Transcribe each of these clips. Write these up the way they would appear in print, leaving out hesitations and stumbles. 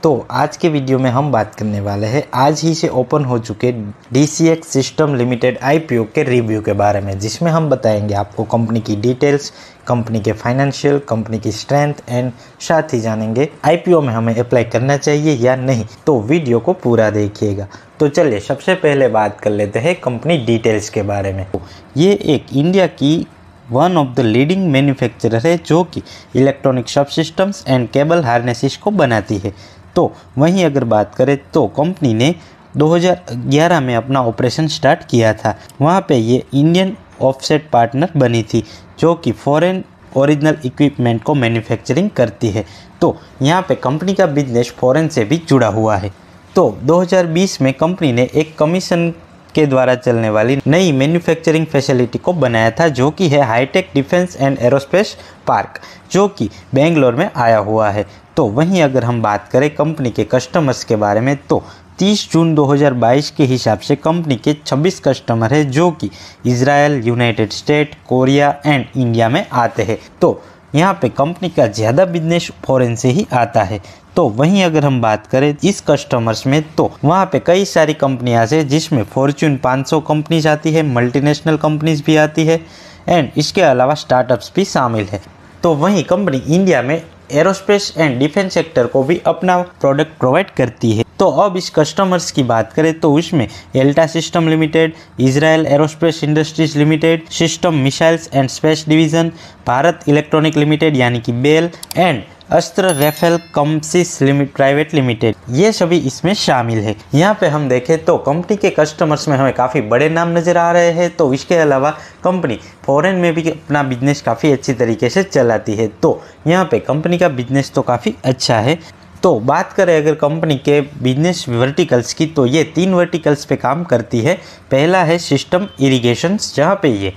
तो आज के वीडियो में हम बात करने वाले हैं आज ही से ओपन हो चुके DCX सिस्टम लिमिटेड IPO के रिव्यू के बारे में, जिसमें हम बताएंगे आपको कंपनी की डिटेल्स, कंपनी के फाइनेंशियल, कंपनी की स्ट्रेंथ एंड साथ ही जानेंगे IPO में हमें अप्लाई करना चाहिए या नहीं। तो वीडियो को पूरा देखिएगा। तो चलिए सबसे पहले बात कर लेते हैं कंपनी डिटेल्स के बारे में। ये एक इंडिया की one of the leading manufacturer है जो कि इलेक्ट्रॉनिक सब सिस्टम्स एंड केबल हार्नेसेस को बनाती है। तो वहीं अगर बात करें तो कंपनी ने 2011 में अपना ऑपरेशन स्टार्ट किया था। वहाँ पे ये इंडियन ऑफसेट पार्टनर बनी थी जो कि फॉरेन ओरिजिनल इक्विपमेंट को मैन्युफैक्चरिंग करती है। तो यहाँ पे कंपनी का बिजनेस फॉरेन से भी जुड़ा हुआ है। तो 2020 में कंपनी ने एक कमीशन के द्वारा चलने वाली नई मैन्युफैक्चरिंग फैसिलिटी को बनाया था जो कि है hitech defence and aerospace park, जो कि बेंगलोर में आया हुआ है। तो वहीं अगर हम बात करें कंपनी के कस्टमर्स के बारे में तो 30 जून 2022 के हिसाब से कंपनी के 26 कस्टमर है जो कि Israel, United state, Korea and India में आते हैं। तो यहाँ पे कंपनी का ज़्यादा बिजनेस फॉरेन से ही आता है। तो वहीं अगर हम बात करें इस कस्टमर्स में तो वहाँ पे कई सारी कंपनियाँ हैं जिसमें फॉर्च्यून 500 कंपनीज आती है, मल्टीनेशनल कंपनीज भी आती है एंड इसके अलावा स्टार्टअप्स भी शामिल है। तो वहीं कंपनी इंडिया में एरोस्पेस एंड डिफेंस सेक्टर को भी अपना प्रोडक्ट प्रोवाइड करती है। तो अब इस कस्टमर्स की बात करें तो उसमें Elta system limited, Israel aerospace industries limited, system missiles and space division, Bharat electronic limited यानी कि बेल एंड अस्त्र राफेल कंपनीज प्राइवेट लिमिटेड, ये सभी इसमें शामिल है। यहाँ पे हम देखें तो कंपनी के कस्टमर्स में हमें काफ़ी बड़े नाम नज़र आ रहे हैं। तो इसके अलावा कंपनी फॉरेन में भी अपना बिजनेस काफ़ी अच्छी तरीके से चलाती है। तो यहाँ पे कंपनी का बिजनेस तो काफ़ी अच्छा है। तो बात करें अगर कंपनी के बिजनेस वर्टिकल्स की तो ये 3 वर्टिकल्स पे काम करती है। पहला है सिस्टम इरिगेशंस, जहाँ पे ये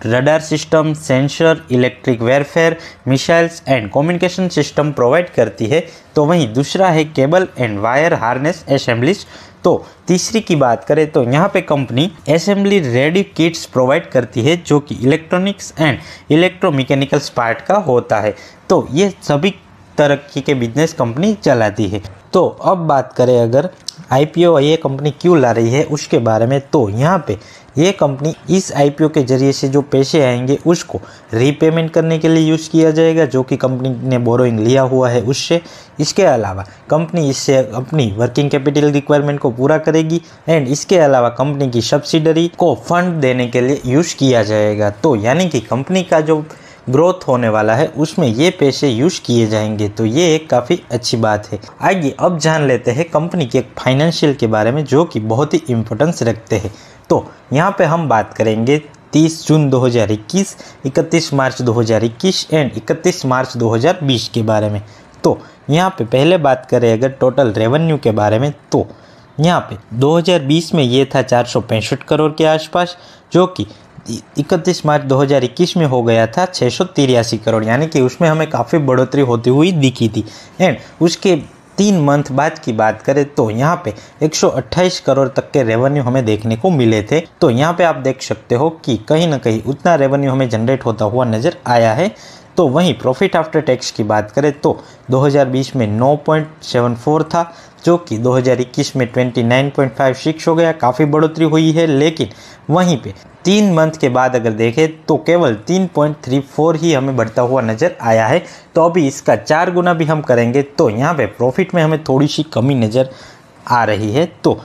radar system, sensor, electric warfare, missiles and communication system provide करती है। तो वहीं दूसरा है cable and wire harness assemblies. तो तीसरी की बात करें तो यहाँ पे company assembly ready kits provide करती है जो कि इलेक्ट्रॉनिक्स एंड इलेक्ट्रोमैकेनिकल्स पार्ट का होता है। तो ये सभी तरक्की के बिजनेस कंपनी चलाती है। तो अब बात करें अगर IPO ये कंपनी क्यों ला रही है उसके बारे में, तो यहाँ पे ये कंपनी इस IPO के जरिए से जो पैसे आएंगे उसको रीपेमेंट करने के लिए यूज़ किया जाएगा जो कि कंपनी ने बोरोइंग लिया हुआ है उससे। इसके अलावा कंपनी इससे अपनी वर्किंग कैपिटल रिक्वायरमेंट को पूरा करेगी एंड इसके अलावा कंपनी की सब्सिडरी को फंड देने के लिए यूज़ किया जाएगा। तो यानी कि कंपनी का जो ग्रोथ होने वाला है उसमें ये पैसे यूज किए जाएंगे। तो ये एक काफ़ी अच्छी बात है। आइए अब जान लेते हैं कंपनी के फाइनेंशियल के बारे में जो कि बहुत ही इम्पोर्टेंस रखते हैं। तो यहाँ पे हम बात करेंगे 30 जून 2021, 31 मार्च 2021 एंड 31 मार्च 2020 के बारे में। तो यहाँ पे पहले बात करें अगर टोटल रेवेन्यू के बारे में तो यहाँ पे 2020 में ये था 465 करोड़ के आसपास, जो कि 31 मार्च 2021 में हो गया था 683 करोड़, यानी कि उसमें हमें काफ़ी बढ़ोतरी होती हुई दिखी थी। एंड उसके 3 मंथ बाद की बात करें तो यहाँ पे 128 करोड़ तक के रेवेन्यू हमें देखने को मिले थे। तो यहाँ पे आप देख सकते हो कि कहीं ना कहीं उतना रेवेन्यू हमें जनरेट होता हुआ नज़र आया है। तो वहीं प्रॉफिट आफ्टर टैक्स की बात करें तो 2020 में 9.74 था जो कि 2021 में 29.56 हो गया, काफ़ी बढ़ोतरी हुई है। लेकिन वहीं पे 3 मंथ के बाद अगर देखें तो केवल 3.34 ही हमें बढ़ता हुआ नज़र आया है। तो अभी इसका 4 गुना भी हम करेंगे तो यहाँ पे प्रॉफिट में हमें थोड़ी सी कमी नज़र आ रही है। तो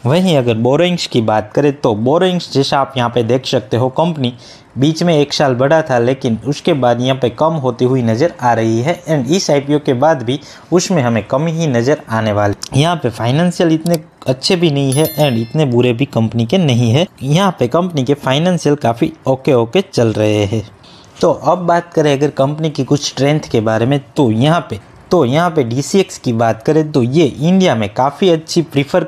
वहीं अगर बोरोइंग्स की बात करें तो बोरोइंग्स जैसा आप यहाँ पे देख सकते हो कंपनी बीच में 1 साल बढ़ा था लेकिन उसके बाद यहाँ पे कम होती हुई नज़र आ रही है एंड इस IPO के बाद भी उसमें हमें कमी ही नज़र आने वाली। यहाँ पे फाइनेंशियल इतने अच्छे भी नहीं है एंड इतने बुरे भी कंपनी के नहीं है। यहाँ पे कंपनी के फाइनेंशियल काफ़ी ओके चल रहे हैं। तो अब बात करें अगर कंपनी की कुछ स्ट्रेंथ के बारे में तो यहाँ पे DCX की बात करें तो ये इंडिया में काफ़ी अच्छी प्रीफर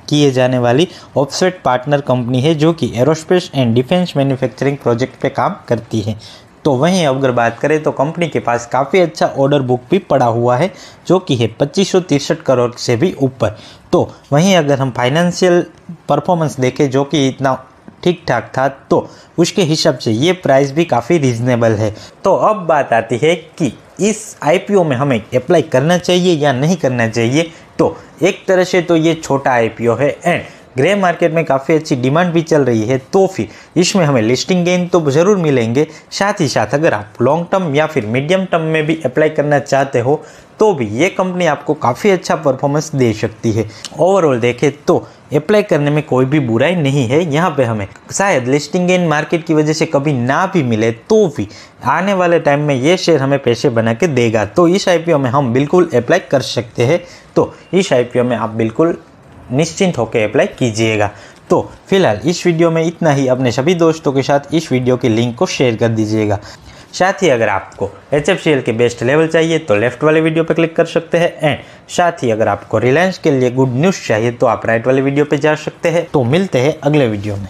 किए जाने वाली ऑफसेट पार्टनर कंपनी है जो कि aerospace and defence manufacturing project पे काम करती है। तो वहीं अगर बात करें तो कंपनी के पास काफ़ी अच्छा ऑर्डर बुक भी पड़ा हुआ है जो कि है 2563 करोड़ से भी ऊपर। तो वहीं अगर हम फाइनेंशियल परफॉर्मेंस देखें जो कि इतना ठीक ठाक था तो उसके हिसाब से ये प्राइस भी काफ़ी रीजनेबल है। तो अब बात आती है कि इस IPO में हमें अप्लाई करना चाहिए या नहीं करना चाहिए, तो एक तरह से तो ये छोटा IPO है एंड ग्रे मार्केट में काफ़ी अच्छी डिमांड भी चल रही है, तो फिर इसमें हमें लिस्टिंग गेन तो ज़रूर मिलेंगे। साथ ही साथ अगर आप लॉन्ग टर्म या फिर मीडियम टर्म में भी अप्लाई करना चाहते हो तो भी ये कंपनी आपको काफ़ी अच्छा परफॉर्मेंस दे सकती है। ओवरऑल देखें तो अप्लाई करने में कोई भी बुराई नहीं है। यहाँ पे हमें शायद लिस्टिंग गेन मार्केट की वजह से कभी ना भी मिले तो भी आने वाले टाइम में ये शेयर हमें पैसे बना के देगा, तो इस IPO में हम बिल्कुल अप्लाई कर सकते हैं। तो इस IPO में आप बिल्कुल निश्चिंत होकर अप्लाई कीजिएगा। तो फिलहाल इस वीडियो में इतना ही। अपने सभी दोस्तों के साथ इस वीडियो के लिंक को शेयर कर दीजिएगा। साथ ही अगर आपको HFCL के बेस्ट लेवल चाहिए तो लेफ्ट वाले वीडियो पर क्लिक कर सकते हैं एंड साथ ही अगर आपको रिलायंस के लिए गुड न्यूज़ चाहिए तो आप राइट वाले वीडियो पे जा सकते हैं। तो मिलते हैं अगले वीडियो में।